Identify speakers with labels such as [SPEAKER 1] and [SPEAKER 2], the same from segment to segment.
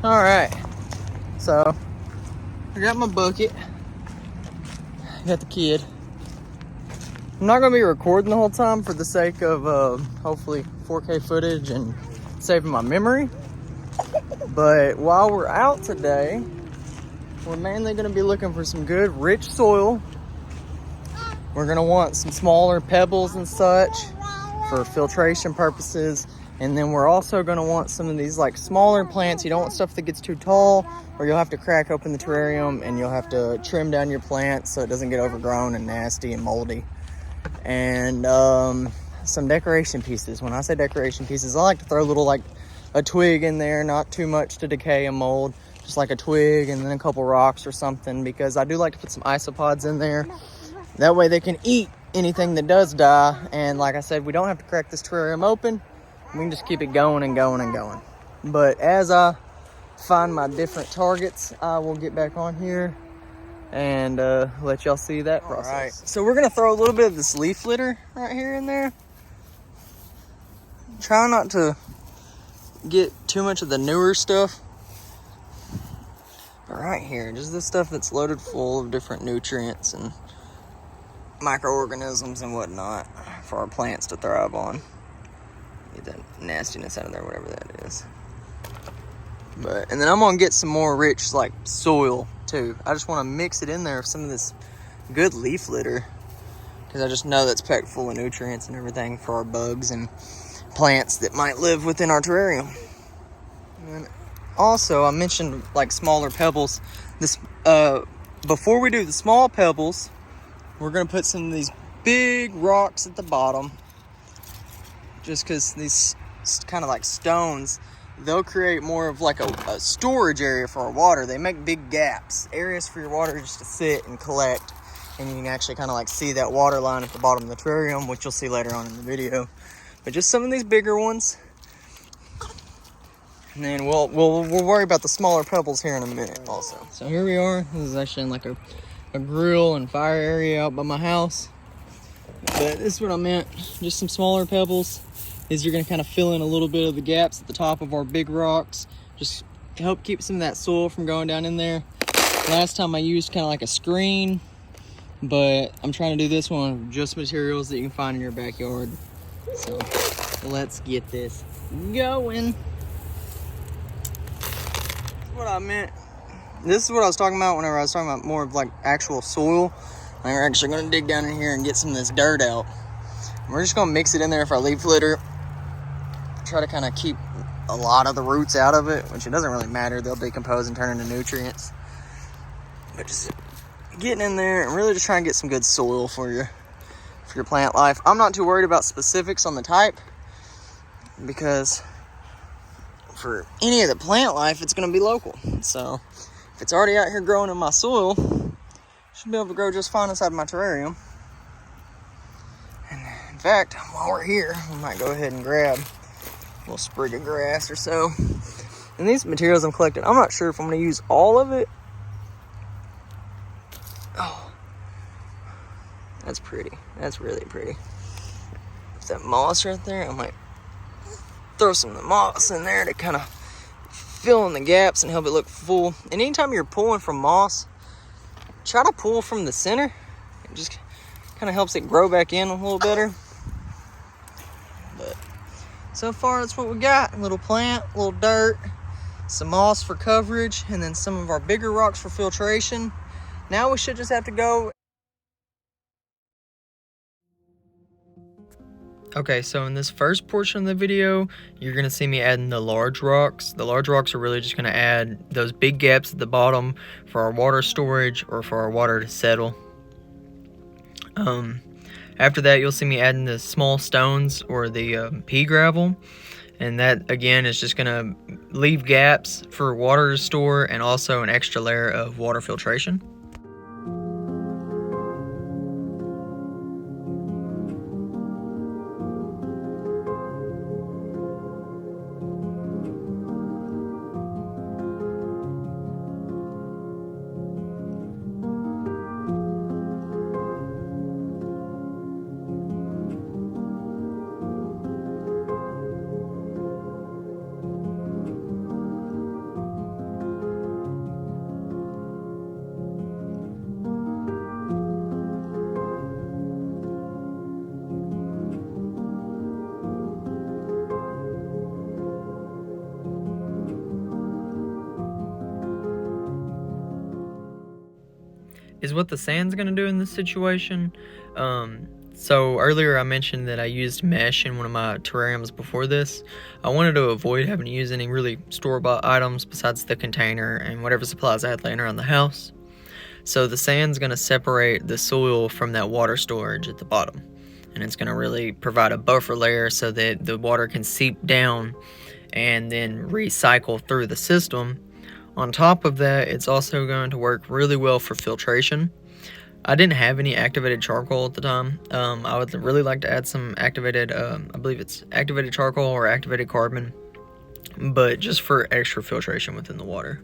[SPEAKER 1] All right, so I got my bucket, got the kid. I'm not gonna be recording the whole time for the sake of hopefully 4K footage and saving my memory. But while we're out today, we're mainly gonna be looking for some good rich soil. We're gonna want some smaller pebbles and such for filtration purposes. And then we're also gonna want some of these like smaller plants. You don't want stuff that gets too tall, or you'll have to crack open the terrarium and you'll have to trim down your plants so it doesn't get overgrown and nasty and moldy. And some decoration pieces. When I say decoration pieces, I like to throw a little like a twig in there, not too much to decay and mold, just like a twig and then a couple rocks or something, because I do like to put some isopods in there. That way they can eat anything that does die. And like I said, we don't have to crack this terrarium open. We can just keep it going and going and going. But as I find my different targets, I will get back on here and let y'all see that process. All right, so we're gonna throw a little bit of this leaf litter right here in there. Try not to get too much of the newer stuff. But right here, just the stuff that's loaded full of different nutrients and microorganisms and whatnot for our plants to thrive on. Get that nastiness out of there, whatever that is. And then I'm gonna get some more rich like soil too. I just want to mix it in there with some of this good leaf litter, because I just know that's packed full of nutrients and everything for our bugs and plants that might live within our terrarium. And also, I mentioned like smaller pebbles. This before we do the small pebbles, we're gonna put some of these big rocks at the bottom, just because these kind of like stones, they'll create more of like a storage area for our water. They make big gaps, areas for your water just to sit and collect, and you can actually kind of like see that water line at the bottom of the terrarium, which you'll see later on in the video. But just some of these bigger ones, and then we'll worry about the smaller pebbles here in a minute also. So here we are. This is actually in like a grill and fire area out by my house. But this is what I meant, just some smaller pebbles. Is you're gonna kind of fill in a little bit of the gaps at the top of our big rocks, just to help keep some of that soil from going down in there. Last time I used kind of like a screen, but I'm trying to do this one with just materials that you can find in your backyard. So let's get this going. That's what I meant. This is what I was talking about whenever I was talking about more of like actual soil. And we're actually gonna dig down in here and get some of this dirt out. We're just gonna mix it in there with our leaf litter. Try to kind of keep a lot of the roots out of it, which it doesn't really matter. They'll decompose and turn into nutrients. But just getting in there and really just trying to get some good soil for your plant life. I'm not too worried about specifics on the type, because for any of the plant life, it's gonna be local. So if it's already out here growing in my soil, should be able to grow just fine inside my terrarium. And in fact, while we're here, we might go ahead and grab a little sprig of grass or so. And these materials I'm collecting, I'm not sure if I'm going to use all of it. Oh, that's pretty. That's really pretty. With that moss right there, I might throw some of the moss in there to kind of fill in the gaps and help it look full. And anytime you're pulling from moss, try to pull from the center. It just kind of helps it grow back in a little better. But so far, that's what we got. A little plant, a little dirt, some moss for coverage, and then some of our bigger rocks for filtration. Now we should just have to go. Okay, so in this first portion of the video, you're going to see me adding the large rocks. The large rocks are really just going to add those big gaps at the bottom for our water storage or for our water to settle. After that, you'll see me adding the small stones or the pea gravel. And that, again, is just going to leave gaps for water to store and also an extra layer of water filtration. is what the sand's going to do in this situation. So earlier I mentioned that I used mesh in one of my terrariums before this. I wanted to avoid having to use any really store-bought items besides the container and whatever supplies I had laying around the house. So the sand's going to separate the soil from that water storage at the bottom. And it's going to really provide a buffer layer so that the water can seep down and then recycle through the system. On top of that, it's also going to work really well for filtration. I didn't have any activated charcoal at the time. I would really like to add some activated, I believe it's activated charcoal or activated carbon, but just for extra filtration within the water.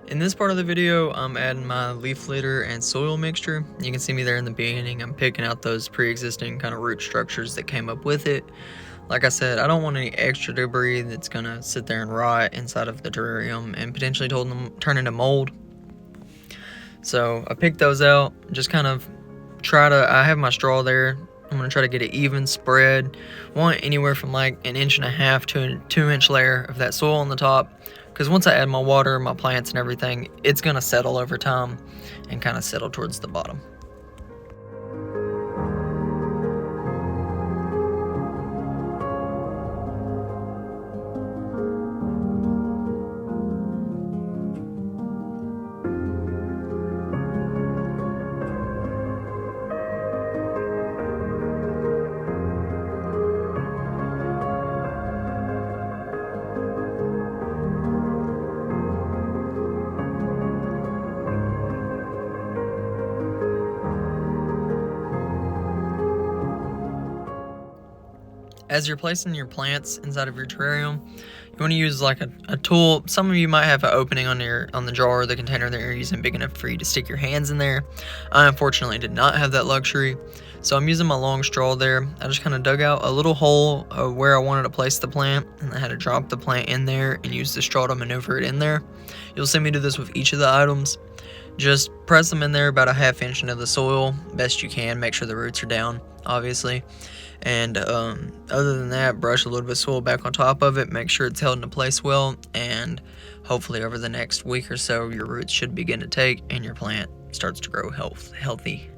[SPEAKER 1] In this part of the video, I'm adding my leaf litter and soil mixture. You can see me there in the beginning. I'm picking out those pre-existing kind of root structures that came up with it. Like I said, I don't want any extra debris that's going to sit there and rot inside of the terrarium and potentially turn into mold. So I picked those out, just kind of I have my straw there. I'm going to try to get an even spread. Want anywhere from like 1.5 inches to a 2-inch layer of that soil on the top. Because once I add my water, my plants and everything, it's going to settle over time and kind of settle towards the bottom. As you're placing your plants inside of your terrarium, you want to use like a tool. Some of you might have an opening on the jar or the container that you're using big enough for you to stick your hands in there. I unfortunately did not have that luxury, so I'm using my long straw there. I just kind of dug out a little hole where I wanted to place the plant, and I had to drop the plant in there and use the straw to maneuver it in there. You'll see me do this with each of the items. Just press them in there about a 1/2 inch into the soil, best you can. Make sure the roots are down, obviously. And other than that, brush a little bit of soil back on top of it, make sure it's held into place well, and hopefully over the next week or so, your roots should begin to take and your plant starts to grow healthy.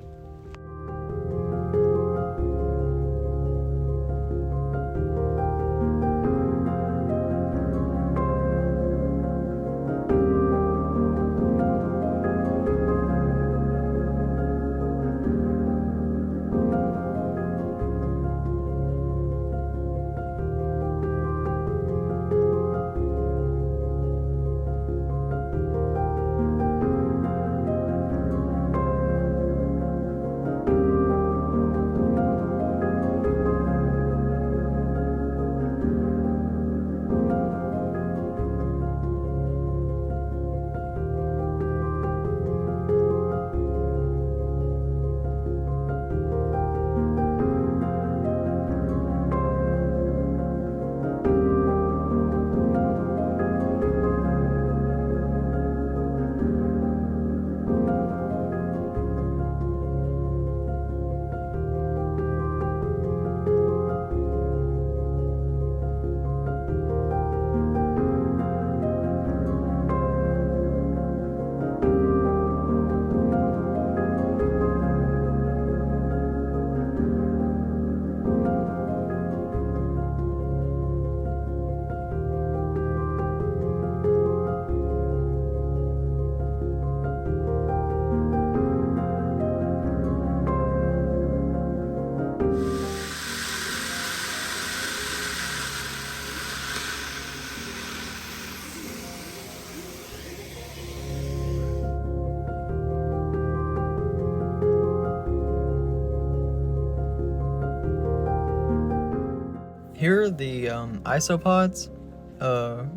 [SPEAKER 1] here are the isopods.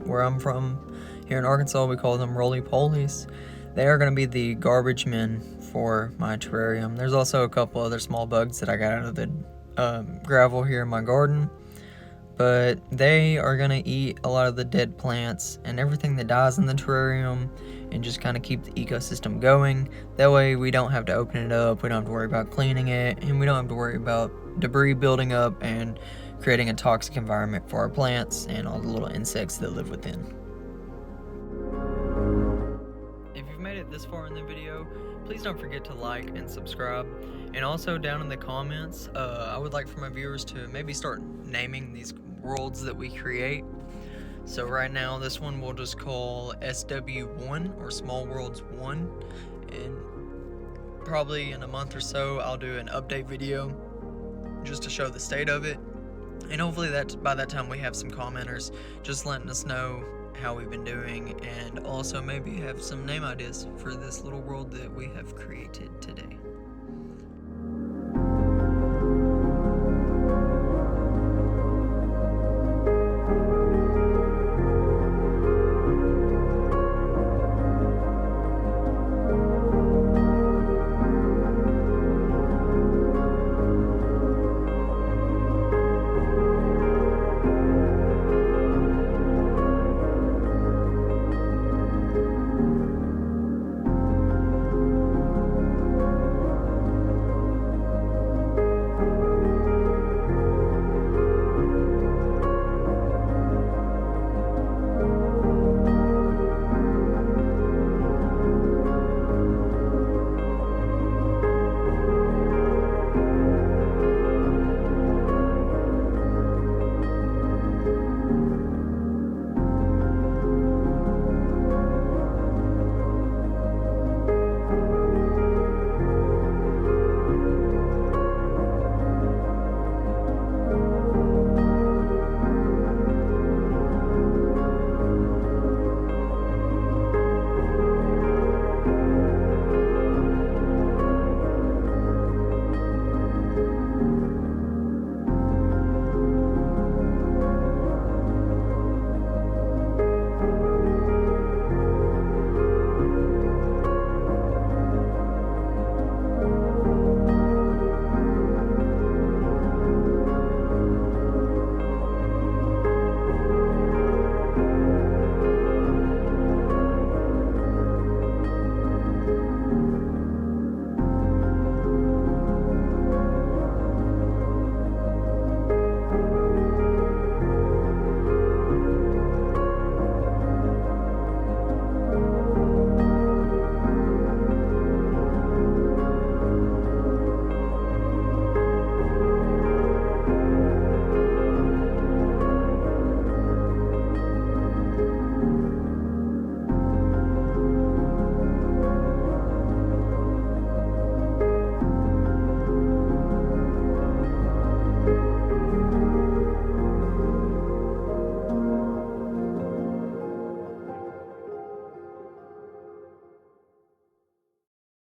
[SPEAKER 1] Where I'm from, here in Arkansas, we call them roly-polies. They are going to be the garbage men for my terrarium. There's also a couple other small bugs that I got out of the gravel here in my garden, but they are going to eat a lot of the dead plants and everything that dies in the terrarium and just kind of keep the ecosystem going. That way we don't have to open it up, we don't have to worry about cleaning it, and we don't have to worry about debris building up and creating a toxic environment for our plants and all the little insects that live within. If you've made it this far in the video, please don't forget to like and subscribe. And also down in the comments, I would like for my viewers to maybe start naming these worlds that we create. So right now, this one we'll just call SW1 or Small Worlds 1. And probably in a month or so, I'll do an update video just to show the state of it. And hopefully by that time we have some commenters just letting us know how we've been doing, and also maybe have some name ideas for this little world that we have created today.